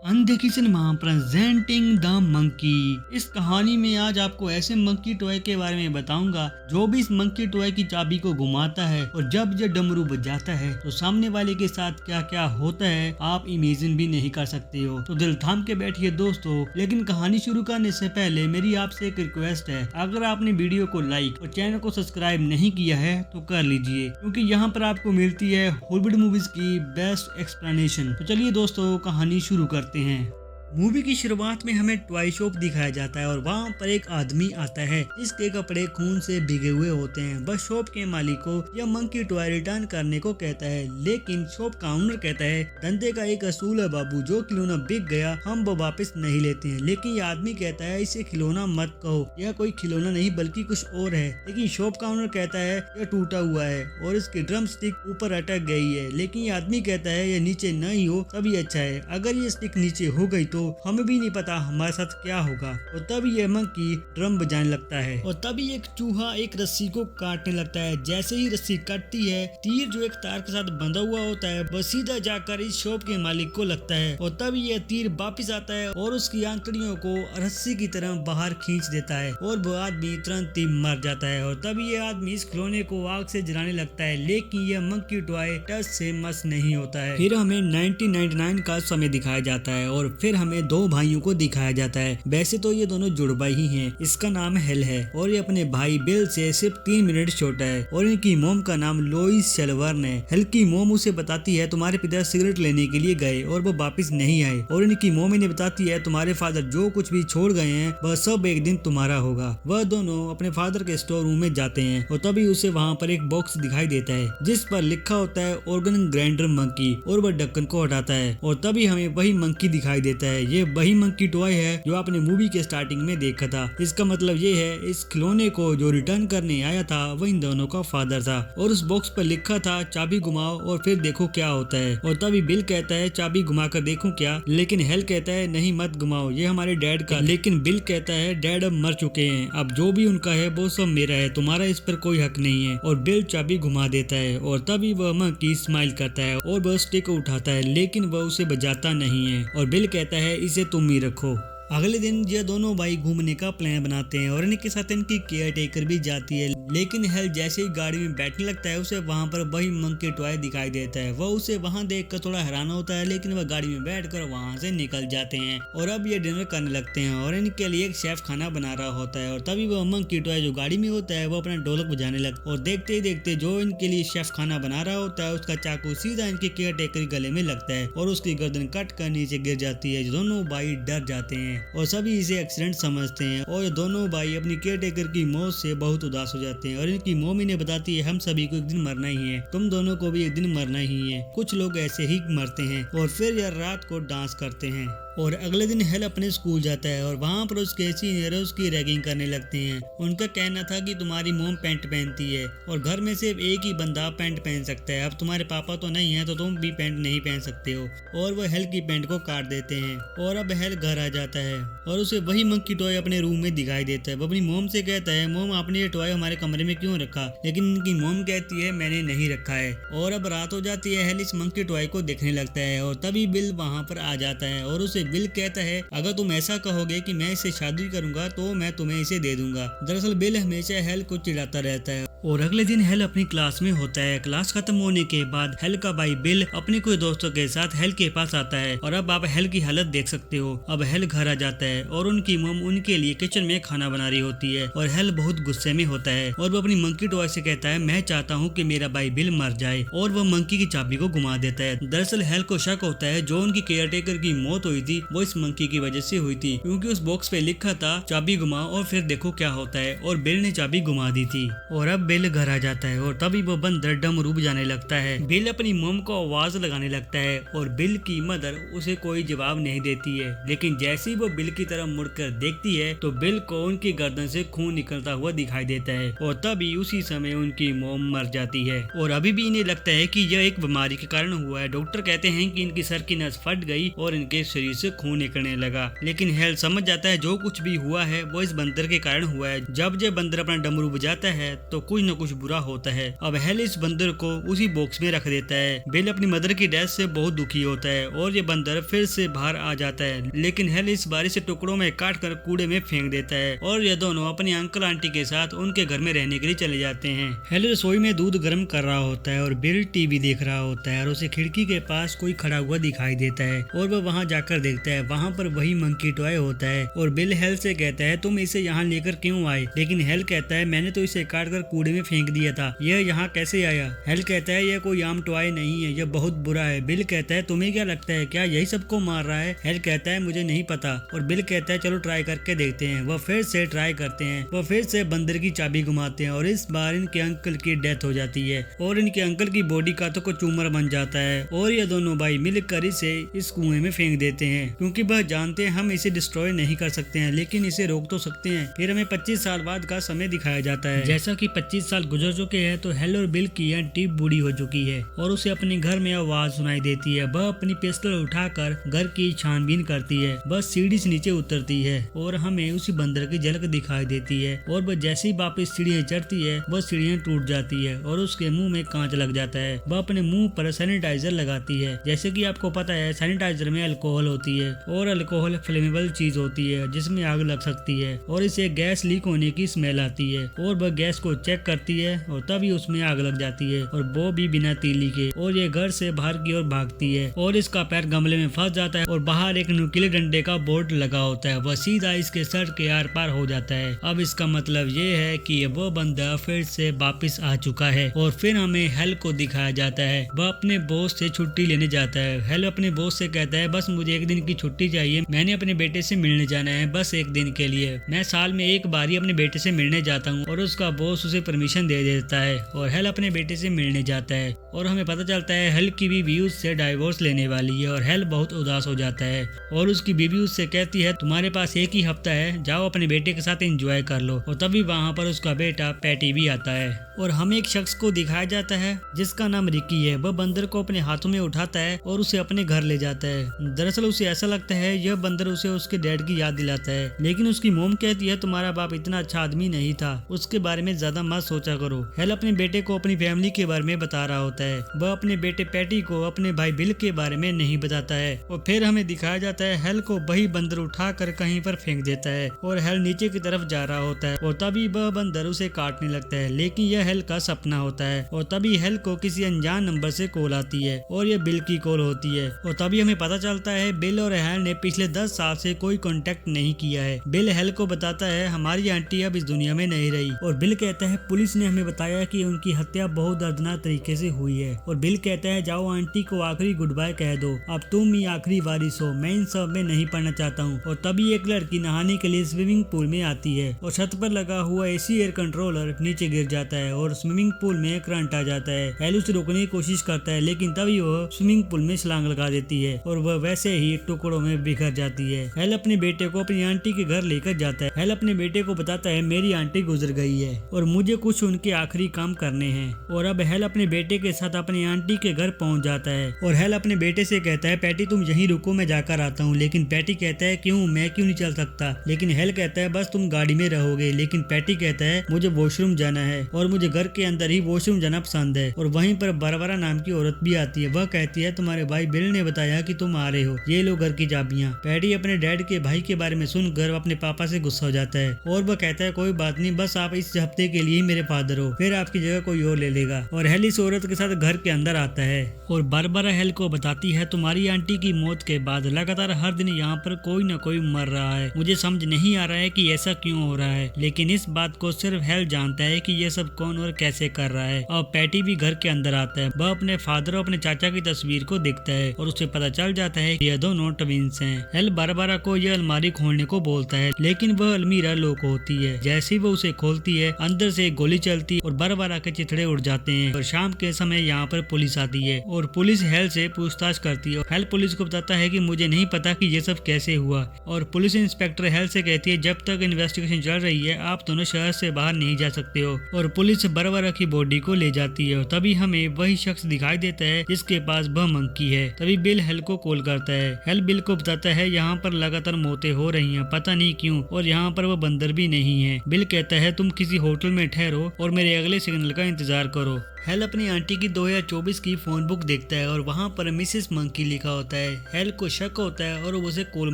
अनदेखी cinema presenting the monkey. इस कहानी में आज आपको ऐसे मंकी टॉय के बारे में बताऊंगा जो भी इस मंकी टॉय की चाबी को घुमाता है और जब ये डमरू बजाता है तो सामने वाले के साथ क्या क्या होता है आप इमेजिन भी नहीं कर सकते हो। तो दिल थाम के बैठिए दोस्तों। लेकिन कहानी शुरू करने से पहले मेरी आपसे एक रिक्वेस्ट है, अगर आपने वीडियो को लाइक और चैनल को सब्सक्राइब नहीं किया है तो कर लीजिए, क्योंकि यहाँ पर आपको मिलती है हॉलीवुड मूवीज की बेस्ट एक्सप्लेनेशन। तो चलिए दोस्तों कहानी शुरू करते हैं। मूवी की शुरुआत में हमें टॉय शॉप दिखाया जाता है और वहाँ पर एक आदमी आता है जिसके कपड़े खून से भीगे हुए होते हैं। बस शॉप के मालिक को यह मंकी टॉय रिटर्न करने को कहता है, लेकिन शॉप का ओनर कहता है धंधे का एक असूल है बाबू, जो खिलौना बिक गया हम वो वापस नहीं लेते हैं। लेकिन यह आदमी कहता है इसे खिलौना मत कहो, यह कोई खिलौना नहीं बल्कि कुछ और है। लेकिन शॉप का ओनर कहता है यह टूटा हुआ है और इसकी ड्रम स्टिक ऊपर अटक गई है। लेकिन यह आदमी कहता है यह नीचे नहीं हो तभी अच्छा है, अगर ये स्टिक नीचे हो गई तो हमें भी नहीं पता हमारे साथ क्या होगा। और तभी यह मंकी ड्रम बजाने लगता है और तभी एक चूहा एक रस्सी को काटने लगता है। जैसे ही रस्सी कटती है, तीर जो एक तार के साथ बंधा हुआ होता है वह सीधा जाकर इस शॉप के मालिक को लगता है और तभी यह तीर वापिस आता है और उसकी आंतड़ियों को रस्सी की तरह बाहर खींच देता है और वह आदमी तुरंत ही मर जाता है। और तभी यह आदमी इस खिलौने को आग से जलाने लगता है, लेकिन यह मंकी टॉय टच से मस नहीं होता है। फिर हमें 1999 का समय दिखाया जाता है और फिर हमें दो भाइयों को दिखाया जाता है। वैसे तो ये दोनों जुड़वाई ही हैं। इसका नाम हेल है और ये अपने भाई बिल से सिर्फ 3 मिनट छोटा है और इनकी मोम का नाम लोइस शेलवर्न है। हेल की मोम उसे बताती है तुम्हारे पिता सिगरेट लेने के लिए गए और वो वापस नहीं आए, और इनकी मोम इन्हें बताती है तुम्हारे फादर जो कुछ भी छोड़ गए हैं वह सब एक दिन तुम्हारा होगा। वह दोनों अपने फादर के स्टोर रूम में जाते हैं और तभी उसे वहाँ पर एक बॉक्स दिखाई देता है जिस पर लिखा होता है ऑर्गन ग्राइंडर मंकी, और वह ढक्कन को हटाता है और तभी हमें वही मंकी दिखाई देता है। ये वही मंकी टॉय है जो आपने मूवी के स्टार्टिंग में देखा था। इसका मतलब ये है इस खिलौने को जो रिटर्न करने आया था वह इन दोनों का फादर था, और उस बॉक्स पर लिखा था चाबी घुमाओ और फिर देखो क्या होता है। और तभी बिल कहता है चाबी घुमा कर देखूं क्या, लेकिन हेल कहता है नहीं मत घुमाओ, ये हमारे डैड का। लेकिन बिल कहता है डैड अब मर चुके हैं, अब जो भी उनका है वो सब मेरा है, तुम्हारा इस पर कोई हक नहीं है। और बिल चाबी घुमा देता है और तभी वह मंकी स्माइल करता है और वह स्टिक को उठाता है, लेकिन वह उसे बजाता नहीं है और बिल कहता है इसे तुम ही रखो। अगले दिन ये दोनों भाई घूमने का प्लान बनाते हैं और इनके साथ इनकी केयर टेकर भी जाती है। लेकिन हेल जैसे ही गाड़ी में बैठने लगता है उसे वहाँ पर वही मंकी टॉय दिखाई देता है। वह उसे वहाँ देखकर थोड़ा हैरान होता है, लेकिन वह गाड़ी में बैठकर वहाँ से निकल जाते हैं और अब ये डिनर करने लगते हैं और इनके लिए एक शेफ खाना बना रहा होता है। और तभी वह मंकी टॉय जो गाड़ी में होता है वो अपना ढोलक बजाने लगता है और देखते ही देखते जो इनके लिए शेफ खाना बना रहा होता है उसका चाकू सीधा इनके केयर टेकर गले में लगता है और उसकी गर्दन कट कर नीचे गिर जाती है। दोनों भाई डर जाते हैं और सभी इसे एक्सीडेंट समझते हैं और दोनों भाई अपनी केयर टेकर की मौत से बहुत उदास हो जाते हैं। और इनकी मम्मी ने बताती है हम सभी को एक दिन मरना ही है, तुम दोनों को भी एक दिन मरना ही है। कुछ लोग ऐसे ही मरते हैं। और फिर यह रात को डांस करते हैं और अगले दिन हेल अपने स्कूल जाता है और वहाँ पर उसके सीनियर उसकी रैगिंग करने लगते हैं। उनका कहना था कि तुम्हारी मोम पैंट पहनती है और घर में सिर्फ एक ही बंदा पैंट पहन सकता है, अब तुम्हारे पापा तो नहीं है तो तुम भी पैंट नहीं पहन सकते हो। और वह हेल की पैंट को काट देते हैं और अब हेल घर आ जाता है और उसे वही मंकी टॉय अपने रूम में दिखाई देता है। वो अपनी मोम से कहता है मोम आपने ये टॉय हमारे कमरे में क्यों रखा, लेकिन इनकी मोम कहती है मैंने नहीं रखा है। और अब रात हो जाती है, हेल इस मंकी टॉय को देखने लगता है और तभी बिल वहाँ पर आ जाता है और उसे बिल कहता है अगर तुम ऐसा कहोगे कि मैं इसे शादी करूंगा तो मैं तुम्हें इसे दे दूंगा। दरअसल बिल हमेशा हेल को चिढ़ाता रहता है। और अगले दिन हेल अपनी क्लास में होता है। क्लास खत्म होने के बाद हेल का भाई बिल अपने कुछ दोस्तों के साथ हेल के पास आता है और अब आप हेल की हालत देख सकते हो। अब हेल घर आ जाता है और उनकी मम उनके लिए किचन में खाना बना रही होती है और हेल बहुत गुस्से में होता है और वो अपनी मंकी टॉय से कहता है मैं चाहता हूँ कि मेरा भाई बिल मर जाए, और वह मंकी की चाबी को घुमा देता है। दरअसल हेल को शक होता है जो उनकी केयर टेकर की मौत हुई थी वो इस मंकी की वजह से हुई थी, क्योंकि उस बॉक्स पे लिखा था चाबी घुमाओ और फिर देखो क्या होता है, और बिल ने चाबी घुमा दी थी। और अब बिल घर आ जाता है और तभी वो बंदर डमरू बजाने लगता है। बिल अपनी मम को आवाज लगाने लगता है और बिल की मदर उसे कोई जवाब नहीं देती है, लेकिन जैसे ही वो बिल की तरफ मुड़कर देखती है तो बिल को उनकी गर्दन से खून निकलता हुआ दिखाई देता है और तभी उसी समय उनकी मम मर जाती है। और अभी भी इन्हें लगता है कि यह एक बीमारी के कारण हुआ है। डॉक्टर कहते हैं कि इनकी सर की नस फट गई और इनके शरीर से खून निकलने लगा। लेकिन हेल समझ जाता है जो कुछ भी हुआ है वो इस बंदर के कारण हुआ है। जब ये बंदर अपना डमरू बजाता है तो कुछ न कुछ बुरा होता है। अब हेल इस बंदर को उसी बॉक्स में रख देता है। बिल अपनी मदर की डेथ से बहुत दुखी होता है और ये बंदर फिर से बाहर आ जाता है, लेकिन हेल इस बारी से टुकड़ों में काट कर कूड़े में फेंक देता है और ये दोनों अपने अंकल आंटी के साथ उनके घर में रहने के लिए चले जाते हैं। हेल रसोई में दूध गर्म कर रहा होता है और बिल टीवी देख रहा होता है और उसे खिड़की के पास कोई खड़ा हुआ दिखाई देता है और वह वहाँ जाकर देखता है। वहाँ पर वही मंकी टॉय होता है और बिल हेल से कहता है तुम इसे यहाँ लेकर क्यों आए? लेकिन हेल कहता है मैंने तो इसे काट कर कूड़े में फेंक दिया था, यह यहाँ कैसे आया? हेल कहता है यह कोई आम टॉय नहीं है, यह बहुत बुरा है। बिल कहता है तुम्हें क्या लगता है क्या यही सबको मार रहा है? हेल कहता है मुझे नहीं पता और बिल कहता है चलो ट्राई करके देखते हैं। वह फिर से ट्राई करते हैं, वह फिर से बंदर की चाबी घुमाते हैं और इस बार इनके अंकल की डेथ हो जाती है और इनके अंकल की बॉडी का तो कचूमर बन जाता है और ये दोनों भाई मिलकर इसे इस कुएं में फेंक देते हैं, क्योंकि वह जानते हैं हम इसे डिस्ट्रॉय नहीं कर सकते हैं लेकिन इसे रोक तो सकते हैं। फिर हमें 25 साल बाद का समय दिखाया जाता है। जैसा कि 25 साल गुजर चुके हैं तो हेल और बिल की आंटी बूढ़ी हो चुकी है और उसे अपने घर में आवाज सुनाई देती है। वह अपनी पिस्टल उठाकर घर की छानबीन करती है, बस सीढ़ी से नीचे उतरती है और हमें उसी बंदर की झलक दिखाई देती है और वह जैसे ही वापस सीढ़ियाँ चढ़ती है वह सीढ़ियाँ टूट जाती है और उसके मुंह में कांच लग जाता है। वह अपने मुंह पर सैनिटाइजर लगाती है। जैसे कि आपको पता है सैनिटाइजर में अल्कोहल होती है और अल्कोहल फ्लेमेबल चीज होती है जिसमें आग लग सकती है और इसे गैस लीक होने की स्मेल आती है और वह गैस को चेक करती है और तभी उसमें आग लग जाती है और वो भी बिना तीली के और ये घर से बाहर की ओर भागती है और इसका पैर गमले में फंस जाता है और बाहर एक नुकीले डंडे का बोर्ड लगा होता है। वह सीधा इसके सर के आर पार हो जाता है। अब इसका मतलब ये है कि वो बंदा फिर से वापस आ चुका है और फिर हमें हेल को दिखाया जाता है। वह अपने बॉस से छुट्टी लेने जाता है। हेल अपने बॉस से कहता है बस मुझे एक दिन की छुट्टी चाहिए, मैंने अपने बेटे से मिलने जाना है बस एक दिन के लिए, मैं साल में एक बार ही अपने बेटे से मिलने जाता हूँ। और उसका बॉस उसे परमिशन दे देता है और हेल अपने बेटे से मिलने जाता है और हमें पता चलता है हेल की बीवी उससे डाइवोर्स लेने वाली है और हेल बहुत उदास हो जाता है और उसकी बीवी उससे कहती है तुम्हारे पास एक ही हफ्ता है, जाओ अपने बेटे के साथ एंजॉय कर लो। और तभी वहाँ पर उसका बेटा पैटी भी आता है और हमें एक शख्स को दिखाया जाता है जिसका नाम रिकी है। वह बंदर को अपने हाथों में उठाता है और उसे अपने घर ले जाता है। दरअसल उसे ऐसा लगता है यह बंदर उसे उसके डैड की याद दिलाता है, लेकिन उसकी मोम कहती है तुम्हारा बाप इतना अच्छा आदमी नहीं था, उसके बारे में ज्यादा मत सोचा करो। हेल अपने बेटे को अपनी फैमिली के बारे में बता रहा होता है। वह अपने बेटे पैटी को अपने भाई बिल के बारे में नहीं बताता है और फिर हमें दिखाया जाता है हेल को वही बंदर उठा कर कहीं पर फेंक देता है और हेल नीचे की तरफ जा रहा होता है और तभी वह बंदर उसे काटने लगता है, लेकिन यह हेल का सपना होता है। और तभी हेल को किसी अनजान नंबर से कॉल आती है और यह बिल की कॉल होती है और तभी हमें पता चलता है बिल और हेल ने पिछले 10 साल से कोई कांटेक्ट नहीं किया है। बिल हेल को बताता है हमारी आंटी अब इस दुनिया में नहीं रही और बिल कहता है पुलिस ने हमें बताया कि उनकी हत्या बहुत दर्दनाक तरीके से हुई है और बिल कहता है जाओ आंटी को आखिरी गुड बाय कह दो, अब तुम ही आखिरी वारिस हो, मैं इन सब में नहीं पढ़ना चाहता हूँ। और तभी एक लड़की नहाने के लिए स्विमिंग पूल में आती है और छत पर लगा हुआ एसी एयर कंट्रोलर नीचे गिर जाता है और स्विमिंग पूल में करंट आ जाता है। हेल उसे रोकने की कोशिश करता है लेकिन तभी वह स्विमिंग पूल में छलांग लगा देती है और वह वैसे ही टुकड़ों में बिखर जाती है। हेल अपने बेटे को अपनी आंटी के घर लेकर जाता है। हेल अपने बेटे को बताता है मेरी आंटी गुजर गई है और मुझे कुछ उनके आखिरी काम करने हैं। और अब हेल अपने बेटे के साथ अपनी आंटी के घर पहुंच जाता है और हेल अपने बेटे से कहता है पैटी तुम यहीं रुको, मैं जाकर आता हूँ। लेकिन पैटी कहता है क्यों, मैं क्यों नहीं चल सकता? लेकिन हेल कहता है बस तुम गाड़ी में रहोगे। लेकिन पैटी कहता है मुझे वॉशरूम जाना है और मुझे घर के अंदर ही वॉशरूम जाना पसंद है। और वहीं पर बारबरा नाम की औरत भी आती है। वह कहती है तुम्हारे भाई बिल ने बताया कि तुम आ रहे हो, ये लो घर की चाबियां। पैटी अपने डैड के भाई के बारे में सुनकर अपने पापा से गुस्सा हो जाता है और वह कहता है कोई बात नहीं, बस आप इस हफ्ते के लिए मेरे फादर हो, फिर आपकी जगह कोई और ले लेगा। और हेल इस औरत के साथ घर के अंदर आता है और बारबरा हेल को बताती है तुम्हारी आंटी की मौत के बाद लगातार हर दिन यहाँ पर कोई न कोई मर रहा है, मुझे समझ नहीं आ रहा है कि ऐसा क्यों हो रहा है। लेकिन इस बात को सिर्फ हेल जानता है कि ये सब कौन और कैसे कर रहा है। और पैटी भी घर के अंदर आता है। वह अपने फादर और अपने चाचा की तस्वीर को देखता है और उसे पता चल जाता है कि ये दोनों ट्विंस हैं। हेल बारबरा को यह अलमारी खोलने को बोलता है लेकिन वह अलमीरा लॉक होती है। जैसे ही वो उसे खोलती है अंदर से एक गोली चलती है और बारबरा के चिथड़े उड़ जाते हैं। और शाम के समय यहाँ पर पुलिस आती है और पुलिस हेल से पूछताछ करती है। हेल पुलिस को बताता है कि मुझे नहीं पता कि ये सब कैसे हुआ। और पुलिस इंस्पेक्टर हेल से कहती है जब तक इन्वेस्टिगेशन चल रही है आप दोनों शहर से बाहर नहीं जा सकते हो। और पुलिस बारबरा की बॉडी को ले जाती है। तभी हमें वही शख्स दिखाई देता है जिसके पास वह मंकी है। तभी बिल हेल को कॉल करता है। हेल बिल को बताता है यहाँ पर लगातार मौतें हो रही हैं, पता नहीं क्यों, और यहाँ पर वो बंदर भी नहीं है। बिल कहता है तुम किसी होटल में ठहरो और मेरे अगले सिग्नल का इंतजार करो। हेल अपनी आंटी की 2024 की फोन बुक देखता है और वहाँ पर मिसेस मंकी लिखा होता है। हेल को शक होता है और वो उसे कॉल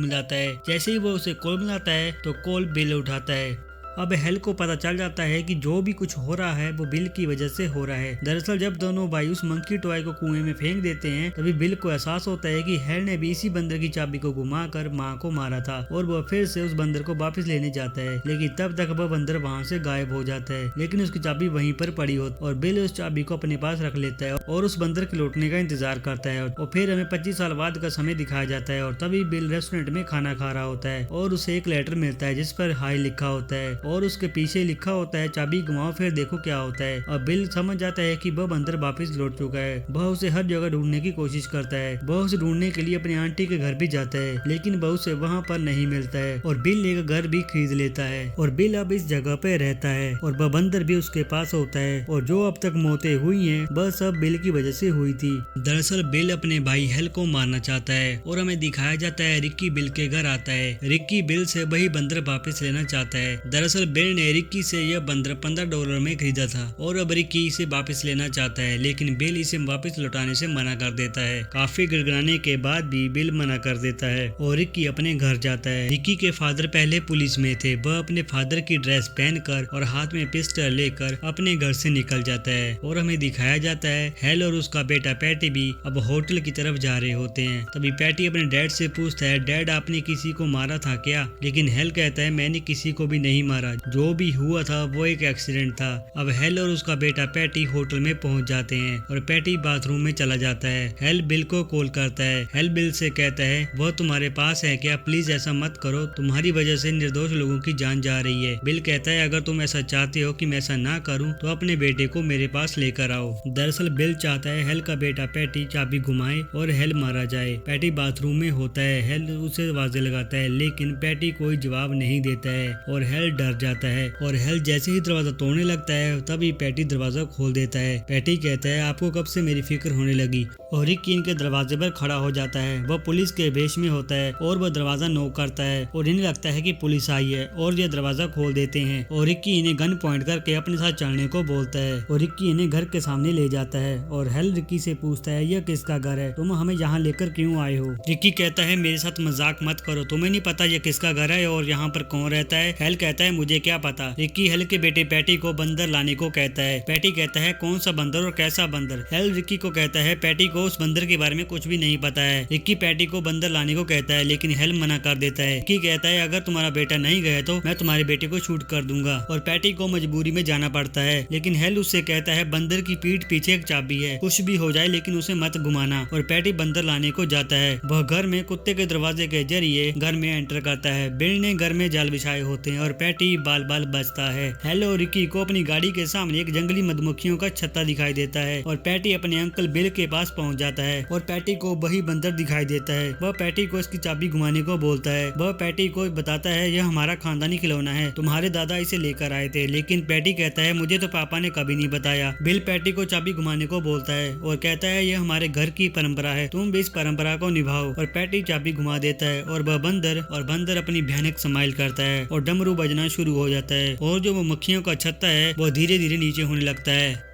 मिलाता है। जैसे ही वो उसे कॉल मिलाता है तो कॉल बिल उठाता है। अब हेल को पता चल जाता है कि जो भी कुछ हो रहा है वो बिल की वजह से हो रहा है। दरअसल जब दोनों भाई उस मंकी टॉय को कुएं में फेंक देते हैं तभी बिल को एहसास होता है कि हेल ने भी इसी बंदर की चाबी को घुमाकर माँ को मारा था और वह फिर से उस बंदर को वापस लेने जाता है, लेकिन तब तक वह बंदर वहाँ से गायब हो जाता है। लेकिन उसकी चाबी वहीं पर पड़ी होती और बिल उस चाबी को अपने पास रख लेता है और उस बंदर के लौटने का इंतजार करता है। और फिर हमें 25 साल बाद का समय दिखाया जाता है और तभी बिल रेस्टोरेंट में खाना खा रहा होता है और उसे एक लेटर मिलता है जिस पर हाई लिखा होता है और उसके पीछे लिखा होता है चाबी घुमाओ फिर देखो क्या होता है। और बिल समझ जाता है कि वह बंदर वापस लौट चुका है। वह उसे हर जगह ढूंढने की कोशिश करता है। वह उसे ढूंढने के लिए अपनी आंटी के घर भी जाता है लेकिन वह उसे वहाँ पर नहीं मिलता है और बिल एक घर भी खरीद लेता है और बिल अब इस जगह पे रहता है और वह बंदर भी उसके पास होता है और जो अब तक मौतें हुई हैं वह सब बिल की वजह से हुई थी। दरअसल बिल अपने भाई हेल को मारना चाहता है और हमें दिखाया जाता है रिक्की बिल के घर आता है। रिक्की बिल से वही बंदर वापस लेना चाहता है। दरअसल बिल ने रिक्की से यह बंदर $15 में खरीदा था और अब रिक्की इसे वापस लेना चाहता है लेकिन बिल इसे वापस लौटाने से मना कर देता है। काफी गिड़गिड़ाने के बाद भी बिल मना कर देता है और रिक्की अपने घर जाता है। रिक्की के फादर पहले पुलिस में थे। वह अपने फादर की ड्रेस पहनकर और हाथ में पिस्टल लेकर अपने घर से निकल जाता है और हमें दिखाया जाता है हेल और उसका बेटा पैटी भी अब होटल की तरफ जा रहे होते हैं। तभी पैटी अपने डैड से पूछता है डैड आपने किसी को मारा था क्या? लेकिन हेल कहता है मैंने किसी को भी नहीं मारा, जो भी हुआ था वो एक एक्सीडेंट था। अब हेल और उसका बेटा पैटी होटल में पहुंच जाते हैं और पैटी बाथरूम में चला जाता है। हेल बिल को कॉल करता है। हेल बिल से कहता है वह तुम्हारे पास है क्या? प्लीज ऐसा मत करो, तुम्हारी वजह से निर्दोष लोगों की जान जा रही है। बिल कहता है अगर तुम ऐसा चाहते हो कि मैं ऐसा ना करूं तो अपने बेटे को मेरे पास लेकर आओ। दरअसल बिल चाहता है हेल का बेटा पैटी चाबी घुमाए और हेल मारा जाए। पैटी बाथरूम में होता है। हेल उसे आवाजें लगाता है लेकिन पैटी कोई जवाब नहीं देता है और हेल डर जाता है और हेल जैसे ही दरवाजा तोड़ने लगता है तभी पैटी दरवाजा खोल देता है। पैटी कहता है आपको कब से मेरी फिक्र होने लगी और रिक्की इनके दरवाजे पर खड़ा हो जाता है। वह पुलिस के वेश में होता है और वह दरवाजा नॉक करता है और इन्हें लगता है कि पुलिस आई है और ये दरवाजा खोल देते हैं और रिक्की इन्हें गन पॉइंट करके अपने साथ चलने को बोलता है और रिक्की इन्हें घर के सामने ले जाता है और हेल रिक्की से पूछता है यह किसका घर है, तुम हमें यहाँ लेकर क्यों आए हो? रिक्की कहता है मेरे साथ मजाक मत करो, तुम्हें नहीं पता ये किसका घर है और यहाँ पर कौन रहता है? हेल कहता है मुझे क्या पता। रिक्की हेल के बेटे पैटी को बंदर लाने को कहता है। पैटी कहता है कौन सा बंदर और कैसा बंदर? हेल रिक्की को कहता है पैटी को उस बंदर के बारे में कुछ भी नहीं पता है। रिक्की पैटी को बंदर लाने को कहता है लेकिन हेल मना कर देता है। रिक्की कहता है अगर तुम्हारा बेटा नहीं गया तो मैं तुम्हारे बेटे को शूट कर दूंगा और पैटी को मजबूरी में जाना पड़ता है। लेकिन हेल उससे कहता है बंदर की पीठ पीछे एक चाबी है, कुछ भी हो जाए लेकिन उसे मत घुमाना और पैटी बंदर लाने को जाता है। वह घर में कुत्ते के दरवाजे के जरिए घर में एंटर करता है। बिल ने घर में जाल बिछाए होते हैं और पैटी बाल बाल बचता है। हेल और रिक्की को अपनी गाड़ी के सामने एक जंगली मधुमक्खियों का छत्ता दिखाई देता है और पैटी अपने अंकल बिल के पास पहुंच जाता है और पैटी को वही बंदर दिखाई देता है। वह पैटी को इसकी चाबी घुमाने को बोलता है। वह पैटी को बताता है यह हमारा खानदानी खिलौना है, तुम्हारे दादा इसे लेकर आए थे। लेकिन पैटी कहता है मुझे तो पापा ने कभी नहीं बताया। बिल पैटी को चाबी घुमाने को बोलता है और कहता है यह हमारे घर की परंपरा है, तुम भी इस परंपरा को निभाओ और पैटी चाबी घुमा देता है और वह बंदर अपनी भयानक स्माइल करता है और डमरू बजना शुरू हो जाता है और जो वो मक्खियों का छत्ता है वो धीरे धीरे नीचे होने लगता है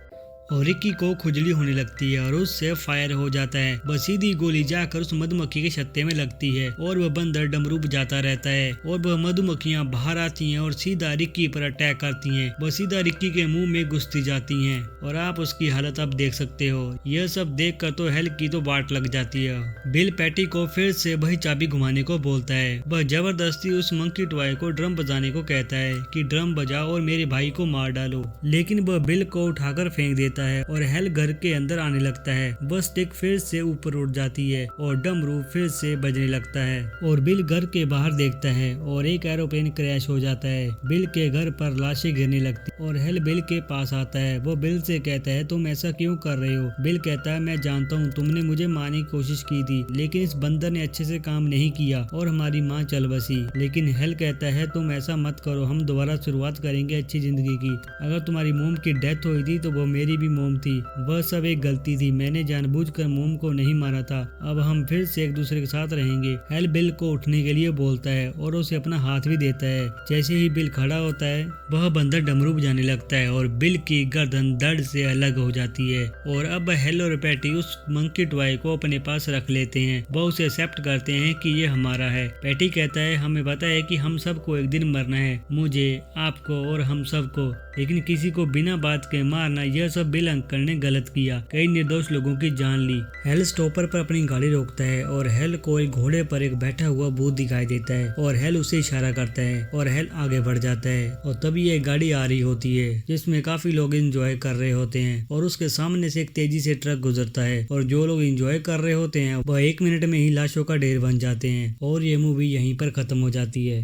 और रिक्की को खुजली होने लगती है और उससे फायर हो जाता है। वह सीधी गोली जाकर उस मधुमक्खी के छत्ते में लगती है और वह बंदर डमरू बजाता रहता है और वह मधुमक्खियां बाहर आती हैं और सीधा रिक्की पर अटैक करती हैं। वह सीधा रिक्की के मुंह में घुसती जाती हैं और आप उसकी हालत अब देख सकते हो। यह सब देख कर तो हेल की तो वाट लग जाती है। बिल पैटी को फिर से वही चाबी घुमाने को बोलता है। वह जबरदस्ती उस मंकी टॉय को ड्रम बजाने को कहता है कि ड्रम बजाओ और मेरे भाई को मार डालो, लेकिन वह बिल को उठाकर फेंक देता है और हेल घर के अंदर आने लगता है। वह स्टिक फिर से ऊपर उठ जाती है और डमरू फिर से बजने लगता है और बिल घर के बाहर देखता है और एक एरोप्लेन क्रैश हो जाता है। बिल के घर पर लाशें गिरने लगती और हेल बिल के पास आता है। वो बिल से कहता है तुम ऐसा क्यों कर रहे हो? बिल कहता है मैं जानता हूँ तुमने मुझे मारने की कोशिश की थी लेकिन इस बंदर ने अच्छे से काम नहीं किया और हमारी माँ चल बसी। लेकिन हेल कहता है तुम ऐसा मत करो, हम दोबारा शुरुआत करेंगे अच्छी जिंदगी की। अगर तुम्हारी मोम की डेथ हुई थी तो वो मेरी भी भी मोम थी, वह सब एक गलती थी। मैंने जानबूझकर मोम को नहीं मारा था। अब हम फिर से एक दूसरे के साथ रहेंगे। हेल बिल को उठने के लिए बोलता है और उसे अपना हाथ भी देता है। जैसे ही बिल खड़ा होता है वह बंदर डमरू बजाने लगता है और बिल की गर्दन दर्द से अलग हो जाती है। और अब हेल और पैटी उस मंकी टॉय को अपने पास रख लेते हैं। वह उसे एक्सेप्ट करते हैं कि ये हमारा है। पैटी कहता है हमें पता है कि हम सबको एक दिन मरना है, मुझे, आपको और हम सबको, लेकिन किसी को बिना बात के मारना, यह सब बिल अंकल ने गलत किया। कई निर्दोष लोगों की जान ली। हेल स्टॉपर पर अपनी गाड़ी रोकता है और हेल को एक घोड़े पर एक बैठा हुआ भूत दिखाई देता है और हेल उसे इशारा करता है और हेल आगे बढ़ जाता है। और तभी एक गाड़ी आ रही होती है जिसमें काफी लोग एंजॉय कर रहे होते हैं और उसके सामने से एक तेजी से ट्रक गुजरता है और जो लोग एंजॉय कर रहे होते हैं वह 1 मिनट में ही लाशों का ढेर बन जाते हैं। और ये मूवी यहीं पर खत्म हो जाती है।